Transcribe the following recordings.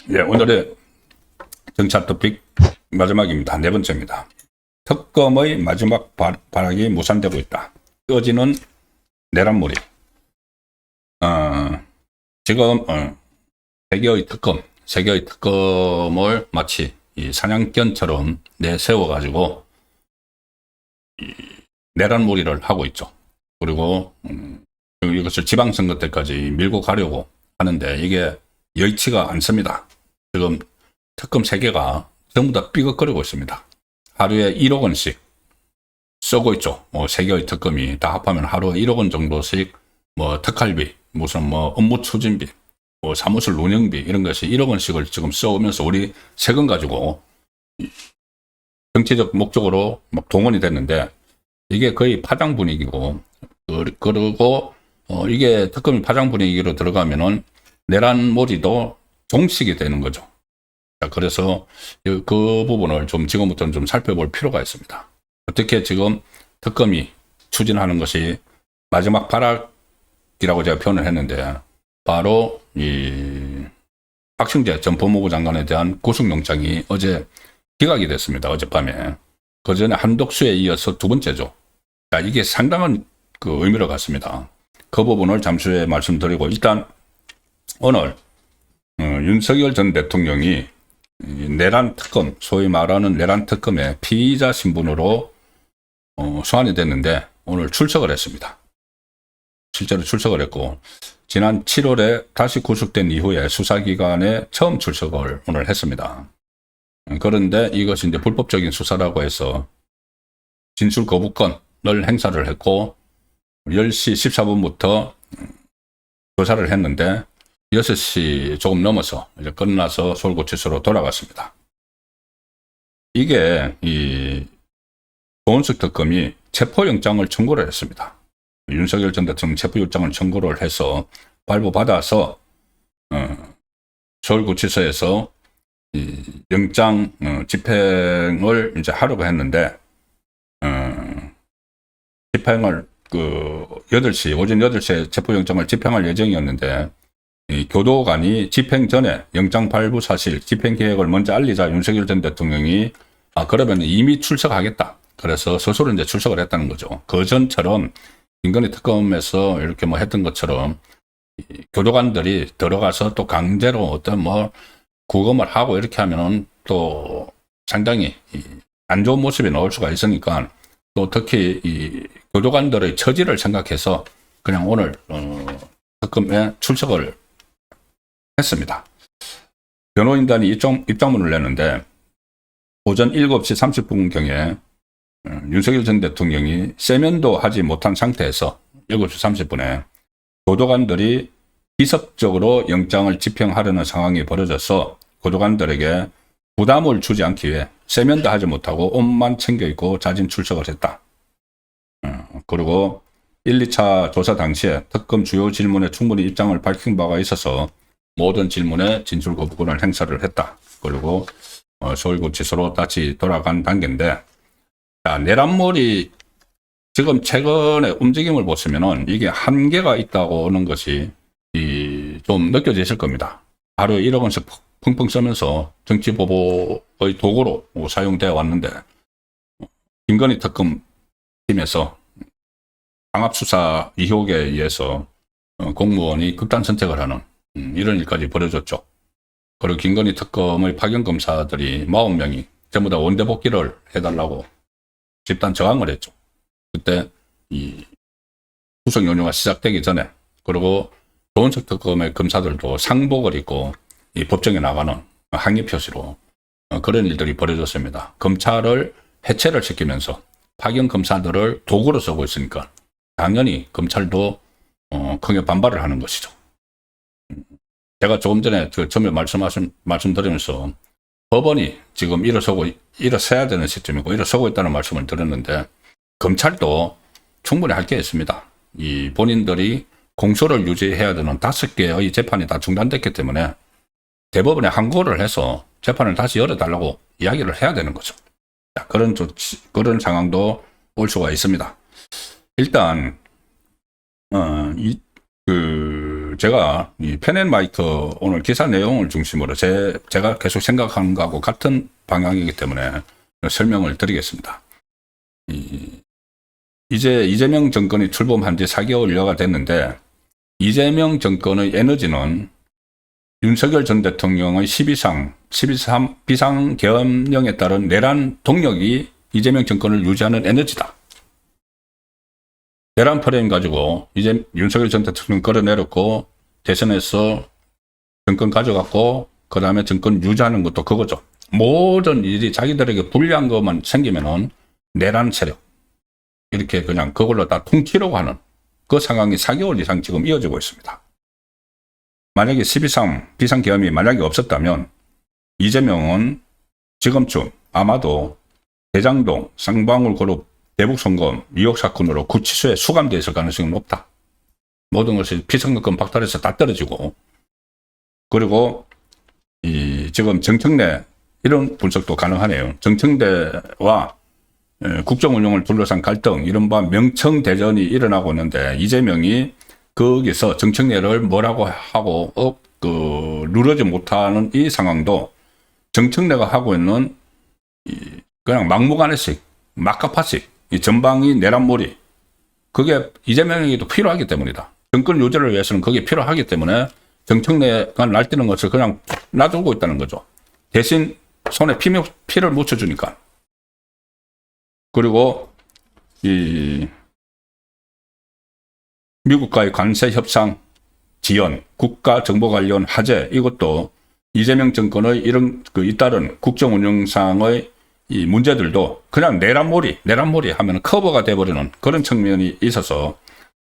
예, 오늘의 정찰 토픽 마지막입니다. 네 번째입니다. 특검의 마지막 발악이 무산되고 있다. 꺼지는 내란몰이. 지금 세계의 특검을 마치 이 사냥견처럼 내세워가지고 내란몰이를 하고 있죠. 그리고 이것을 지방선거 때까지 밀고 가려고 하는데 이게 여의치가 않습니다. 지금 특검 3개가 전부 다 삐걱거리고 있습니다. 하루에 1억 원씩 쓰고 있죠. 뭐 3개의 특검이 다 합하면 하루에 1억 원 정도씩 뭐 특활비, 무슨 뭐 업무 추진비, 뭐 사무실 운영비 이런 것이 1억 원씩을 지금 써오면서 우리 세금 가지고 정치적 목적으로 막 동원이 됐는데 이게 거의 파장 분위기고 그리고 이게 특검이 파장 분위기로 들어가면은 내란몰이도 종식이 되는 거죠. 그래서 그 부분을 좀 지금부터는 좀 살펴볼 필요가 있습니다. 어떻게 지금 특검이 추진하는 것이 마지막 발악이라고 제가 표현을 했는데 바로 이 박충재 전 법무부 장관에 대한 구속영장이 어제 기각이 됐습니다. 어젯밤에. 그 전에 한독수에 이어서 두 번째죠. 자, 이게 상당한 그 의미를 갖습니다. 그 부분을 잠시 후에 말씀드리고 일단 오늘 윤석열 전 대통령이 내란 특검, 소위 말하는 내란 특검의 피의자 신분으로 소환이 됐는데 오늘 출석을 했습니다. 실제로 출석을 했고 지난 7월에 다시 구속된 이후에 수사기관에 처음 출석을 오늘 했습니다. 그런데 이것이 이제 불법적인 수사라고 해서 진술 거부권을 행사를 했고 10시 14분부터 조사를 했는데 6시 조금 넘어서 이제 끝나서 서울구치소로 돌아갔습니다. 이게 이 조은석 특검이 체포영장을 청구를 했습니다. 윤석열 전 대통령 체포영장을 청구를 해서 발부받아서 서울구치소에서 이 영장 집행을 이제 하려고 했는데 집행을 그 8시 오전 8시에 체포영장을 집행할 예정이었는데 이 교도관이 집행 전에 영장 발부 사실, 집행 계획을 먼저 알리자 윤석열 전 대통령이 그러면 이미 출석하겠다. 그래서 스스로 이제 출석을 했다는 거죠. 그 전처럼 김건희 특검에서 이렇게 뭐 했던 것처럼 교도관들이 들어가서 또 강제로 어떤 뭐 구금을 하고 이렇게 하면은 또 상당히 안 좋은 모습이 나올 수가 있으니까 또 특히 이 교도관들의 처지를 생각해서 그냥 오늘 특검에 출석을 했습니다. 변호인단이 입장문을 냈는데 오전 7시 30분경에 윤석열 전 대통령이 세면도 하지 못한 상태에서 7시 30분에 교도관들이 기습적으로 영장을 집행하려는 상황이 벌어져서 교도관들에게 부담을 주지 않기 위해 세면도 하지 못하고 옷만 챙겨 입고 자진 출석을 했다. 그리고 1, 2차 조사 당시에 특검 주요 질문에 충분히 입장을 밝힌 바가 있어서 모든 질문에 진술 거부권을 행사를 했다. 그리고 서울구치소로 다시 돌아간 단계인데 자, 내란몰이 지금 최근의 움직임을 보시면은 이게 한계가 있다고 하는 것이 좀 느껴지실 겁니다. 하루에 1억 원씩 펑펑 쓰면서 정치보복의 도구로 사용되어 왔는데 김건희 특검 팀에서 강압수사 의혹에 의해서 공무원이 극단 선택을 하는 이런 일까지 벌어졌죠. 그리고 김건희 특검의 파견검사들이 40명이 전부 다 원대 복귀를 해달라고 집단 저항을 했죠. 그때 이 구속 연휴가 시작되기 전에 그리고 조은석 특검의 검사들도 상복을 입고 이 법정에 나가는 항의 표시로 그런 일들이 벌어졌습니다. 검찰을 해체를 시키면서 파견 검사들을 도구로 쓰고 있으니까 당연히 검찰도 크게 반발을 하는 것이죠. 제가 조금 전에 처음에 말씀드리면서 법원이 지금 일어서야 되는 시점이고 일어서고 있다는 말씀을 드렸는데 검찰도 충분히 할 게 있습니다. 이 본인들이 공소를 유지해야 되는 5개의 재판이 다 중단됐기 때문에 대법원에 항고를 해서 재판을 다시 열어달라고 이야기를 해야 되는 거죠. 자, 그런 상황도 올 수가 있습니다. 일단 제가 이 펜앤마이크 오늘 기사 내용을 중심으로 제가 계속 생각하는 거하고 같은 방향이기 때문에 설명을 드리겠습니다. 이제 이재명 정권이 출범한 지 4개월여가 됐는데, 이재명 정권의 에너지는 윤석열 전 대통령의 12.3 비상계엄령에 따른 내란 동력이 이재명 정권을 유지하는 에너지다. 내란 프레임 가지고 이제 윤석열 전 대통령 끌어내렸고, 대선에서 정권 가져갔고, 그 다음에 정권 유지하는 것도 그거죠. 모든 일이 자기들에게 불리한 것만 생기면은 내란 세력, 이렇게 그냥 그걸로 다 퉁치려고 하는 그 상황이 4개월 이상 지금 이어지고 있습니다. 만약에 12.3 비상계엄이 만약에 없었다면 이재명은 지금쯤 아마도 대장동, 쌍방울그룹 대북송금 의혹 사건으로 구치소에 수감되어 있을 가능성이 높다. 모든 것이 피선거권 박탈해서 다 떨어지고, 그리고 지금 정청래, 이런 분석도 가능하네요. 정청래와 국정운영을 둘러싼 갈등, 이른바 명청대전이 일어나고 있는데, 이재명이 거기서 정청래를 뭐라고 하고 누르지 못하는 이 상황도 정청래가 하고 있는 그냥 막무가내식, 막가파식, 이 전방위 내란몰이, 그게 이재명에게도 필요하기 때문이다. 정권 유지를 위해서는 그게 필요하기 때문에 정청래가 날뛰는 것을 그냥 놔두고 있다는 거죠. 대신 손에 피를 묻혀주니까. 그리고 미국과의 관세 협상 지연, 국가 정보 관련 화제, 이것도 이재명 정권의 이런 잇따른 국정 운영상의 이 문제들도 그냥 내란몰이 하면 커버가 돼버리는 그런 측면이 있어서,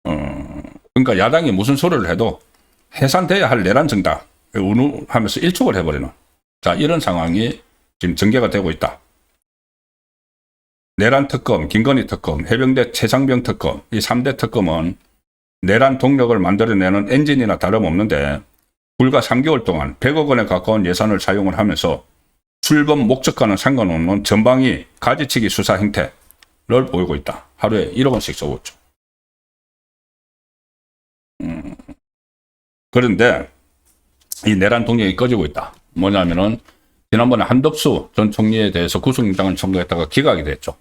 그러니까 야당이 무슨 소리를 해도 해산돼야 할 내란 정당 운운하면서 일축을 해버리는, 자, 이런 상황이 지금 전개가 되고 있다. 내란 특검, 김건희 특검, 해병대 최상병 특검, 이 3대 특검은 내란 동력을 만들어내는 엔진이나 다름없는데, 불과 3개월 동안 100억 원에 가까운 예산을 사용을 하면서 출범 목적과는 상관없는 전방위 가지치기 수사 행태를 보이고 있다. 하루에 1억 원씩 쏘고 있죠. 그런데 이 내란 동력이 꺼지고 있다. 뭐냐면은 지난번에 한덕수 전 총리에 대해서 구속영장을 청구했다가 기각이 됐죠.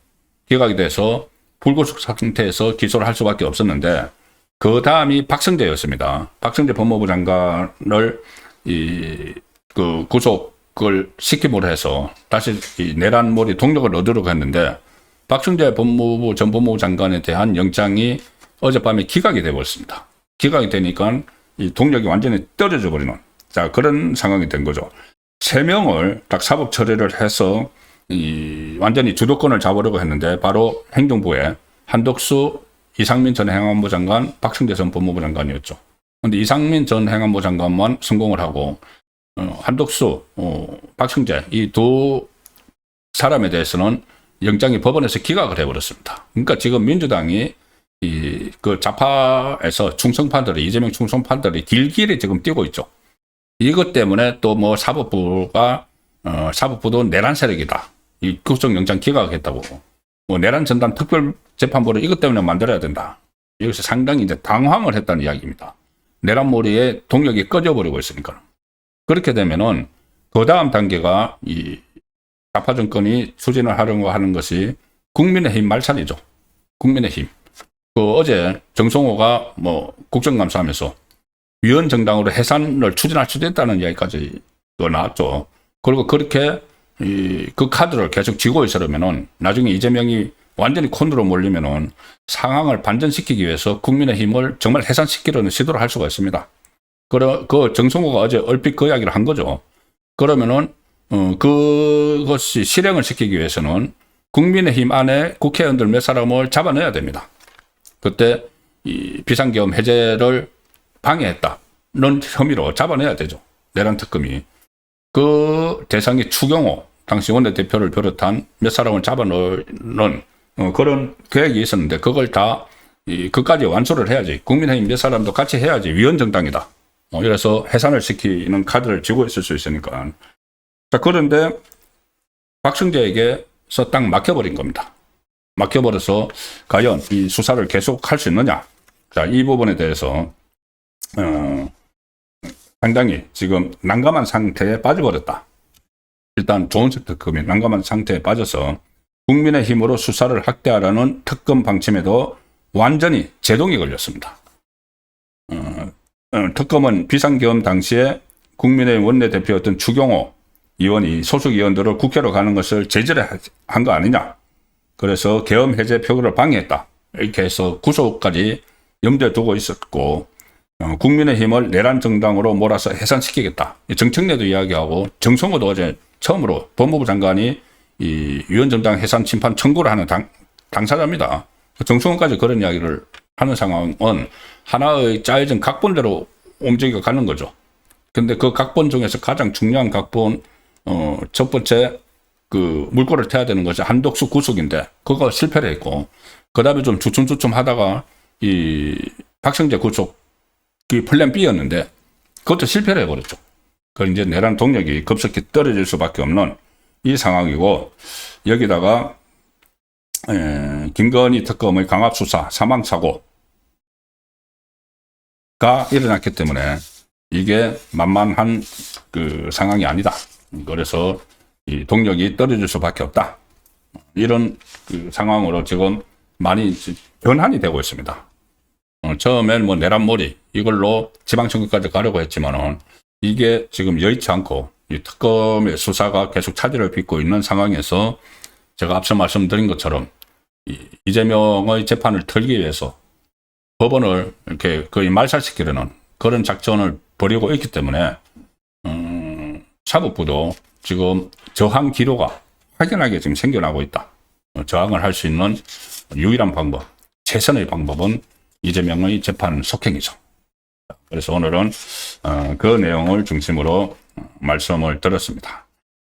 기각이 돼서 불구속 상태에서 기소를 할 수밖에 없었는데, 그 다음이 박성재였습니다. 박성재 법무부 장관을 구속을 시킴으로 해서 다시 이 내란몰이 동력을 얻으려고 했는데, 박성재 전 법무부 장관에 대한 영장이 어젯밤에 기각이 되어버렸습니다. 기각이 되니까 이 동력이 완전히 떨어져 버리는, 자, 그런 상황이 된 거죠. 3명을 딱 사법 처리를 해서 완전히 주도권을 잡으려고 했는데, 바로 행정부에 한덕수, 이상민 전 행안부 장관, 박성재 전 법무부 장관이었죠. 그런데 이상민 전 행안부 장관만 성공을 하고, 한덕수, 박성재, 이 두 사람에 대해서는 영장이 법원에서 기각을 해버렸습니다. 그러니까 지금 민주당이 그 좌파에서 충성파들이, 이재명 충성파들이 길길이 지금 뛰고 있죠. 이것 때문에 또 뭐 사법부도 내란 세력이다. 이 구속영장 기각했다고. 뭐 내란 전담 특별재판부를 이것 때문에 만들어야 된다. 여기서 상당히 이제 당황을 했다는 이야기입니다. 내란몰이의 동력이 꺼져버리고 있으니까. 그렇게 되면은 그 다음 단계가 이 좌파 정권이 추진을 하려고 하는 것이 국민의힘 말살이죠. 국민의힘. 어제 정성호가 뭐 국정감사하면서 위헌정당으로 해산을 추진할 수도 있다는 이야기까지 나왔죠. 그리고 그렇게 그 카드를 계속 쥐고 있으려면은 나중에 이재명이 완전히 콘으로 몰리면은 상황을 반전시키기 위해서 국민의힘을 정말 해산시키려는 시도를 할 수가 있습니다. 그 정성호가 어제 얼핏 그 이야기를 한 거죠. 그러면은 그것이 실행을 시키기 위해서는 국민의힘 안에 국회의원들 몇 사람을 잡아내야 됩니다. 그때 이 비상계엄 해제를 방해했다는 혐의로 잡아내야 되죠. 내란 특검이. 그 대상이 추경호 당시 원내대표를 비롯한 몇 사람을 잡아넣는 그런 계획이 있었는데, 그걸 다 그까지 완수를 해야지. 국민의힘 몇 사람도 같이 해야지 위헌정당이다. 이래서 해산을 시키는 카드를 쥐고 있을 수 있으니까. 자, 그런데 박성재에게서 딱 막혀버린 겁니다. 막혀버려서 과연 이 수사를 계속할 수 있느냐. 자, 이 부분에 대해서 상당히 지금 난감한 상태에 빠져버렸다. 일단 조은석 특검이 난감한 상태에 빠져서 국민의힘으로 수사를 확대하라는 특검 방침에도 완전히 제동이 걸렸습니다. 특검은 비상계엄 당시에 국민의힘 원내대표였던 추경호 의원이 소속 의원들을 국회로 가는 것을 제지를 한 거 아니냐. 그래서 계엄 해제 표결을 방해했다. 이렇게 해서 구속까지 염두에 두고 있었고, 국민의힘을 내란 정당으로 몰아서 해산시키겠다. 정청래도 이야기하고 정성호도 어제 처음으로 법무부 장관이 이 위원정당 해산 심판 청구를 하는 당사자입니다. 정성호까지 그런 이야기를 하는 상황은 하나의 짜여진 각본대로 움직여 가는 거죠. 근데 그 각본 중에서 가장 중요한 각본, 첫 번째, 그 물꼬를 태야 되는 것이 한덕수 구속인데, 그거 실패를 했고, 그 다음에 좀 주춤주춤 하다가 이 박성재 구속이 플랜 B였는데, 그것도 실패를 해버렸죠. 그 이제 내란 동력이 급속히 떨어질 수밖에 없는 이 상황이고, 여기다가, 김건희 특검의 강압수사, 사망사고가 일어났기 때문에 이게 만만한 그 상황이 아니다. 그래서 이 동력이 떨어질 수밖에 없다. 이런 그 상황으로 지금 많이 변환이 되고 있습니다. 처음엔 뭐 내란몰이 이걸로 지방청구까지 가려고 했지만은 이게 지금 여의치 않고 이 특검의 수사가 계속 차질을 빚고 있는 상황에서 제가 앞서 말씀드린 것처럼 이재명의 재판을 털기 위해서 법원을 이렇게 거의 말살시키려는 그런 작전을 벌이고 있기 때문에 사법부도 지금 저항 기로가 확연하게 지금 생겨나고 있다. 저항을 할 수 있는 유일한 방법, 최선의 방법은 이재명의 재판 속행이죠. 그래서 오늘은 그 내용을 중심으로 말씀을 드렸습니다.